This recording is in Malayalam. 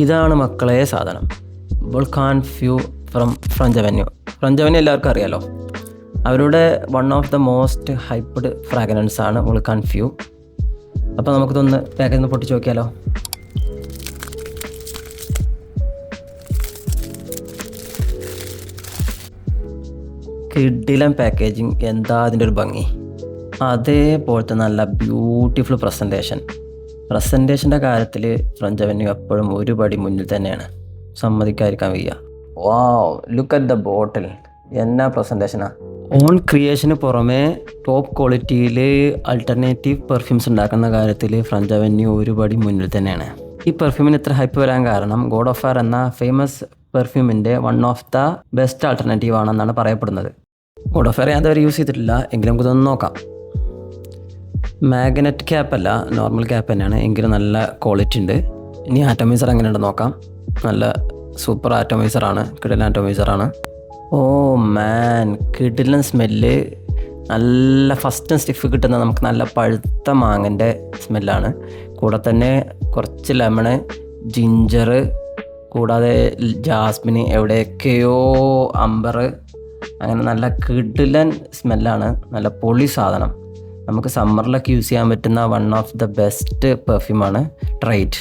ഇതാണ് മക്കളെ സാധനം. Vulcan Feu from French Avenue. French Avenue എല്ലാവർക്കും അറിയാലോ. അവരുടെ one of the most hyped fragrance ആണ് വോൾക്കാൻ ഫ്യൂ. അപ്പോൾ നമുക്കിതൊന്ന് പാക്കേജിൽ നിന്ന് പൊട്ടിച്ച് നോക്കിയാലോ. കിഡിലൻ പാക്കേജിങ്, എന്താ അതിൻ്റെ ഒരു ഭംഗി. അതേപോലത്തെ നല്ല ബ്യൂട്ടിഫുൾ പ്രസൻറ്റേഷൻ്റെ കാര്യത്തിൽ ഫ്രഞ്ച് അവന്യൂ എപ്പോഴും ഒരു പടി മുന്നിൽ തന്നെയാണ്, സമ്മതിക്കാതിരിക്കാൻ വയ്യ. വാവ്, ലുക്ക് അറ്റ് ദ ബോട്ടിൽ, എന്നാ പ്രസൻറ്റേഷനാ. ഓൺ ക്രിയേഷന് പുറമെ ടോപ്പ് ക്വാളിറ്റിയിൽ ആൾട്ടർനേറ്റീവ് പെർഫ്യൂംസ് ഉണ്ടാക്കുന്ന കാര്യത്തിൽ ഫ്രഞ്ച് അവന്യൂ ഒരു പടി മുന്നിൽ തന്നെയാണ്. ഈ പെർഫ്യൂമിന് ഇത്ര ഹൈപ്പ് വരാൻ കാരണം ഗോഡ് ഓഫ് ഫയർ എന്ന ഫേമസ് പെർഫ്യൂമിൻ്റെ one of the best alternative ആണെന്നാണ് പറയപ്പെടുന്നത്. ഗോഡ് ഓഫ് ഫയർ ഞാൻ അതുവരെ യൂസ് ചെയ്തിട്ടില്ല, എങ്കിലും നമുക്കിതൊന്ന് നോക്കാം. മാഗ്നറ്റ് ക്യാപ്പ് അല്ല, നോർമൽ ക്യാപ്പ് തന്നെയാണ്, എങ്കിലും നല്ല ക്വാളിറ്റി ഉണ്ട്. ഇനി ആറ്റമൈസർ എങ്ങനെയുണ്ടെന്ന് നോക്കാം. നല്ല സൂപ്പർ ആറ്റമൈസറാണ്, കിടിലൻ ആറ്റമൈസറാണ്. ഓ മാൻ, കിടിലൻ സ്മെല്ല്. നല്ല ഫസ്റ്റ് സ്റ്റിഫ് കിട്ടുന്ന നമുക്ക് നല്ല പഴുത്ത മാങ്ങൻ്റെ സ്മെല്ലാണ്. കൂടെ തന്നെ കുറച്ച് ലെമണ്, ജിഞ്ചർ, കൂടാതെ ജാസ്മിന്, എവിടെയൊക്കെയോ അംബർ, അങ്ങനെ നല്ല കിടിലൻ സ്മെല്ലാണ്. നല്ല പൊളി സാധനം. നമുക്ക് സമ്മറിലൊക്കെ യൂസ് ചെയ്യാൻ പറ്റുന്ന വൺ ഓഫ് ദ ബെസ്റ്റ് പെർഫ്യൂമാണ്. Try it.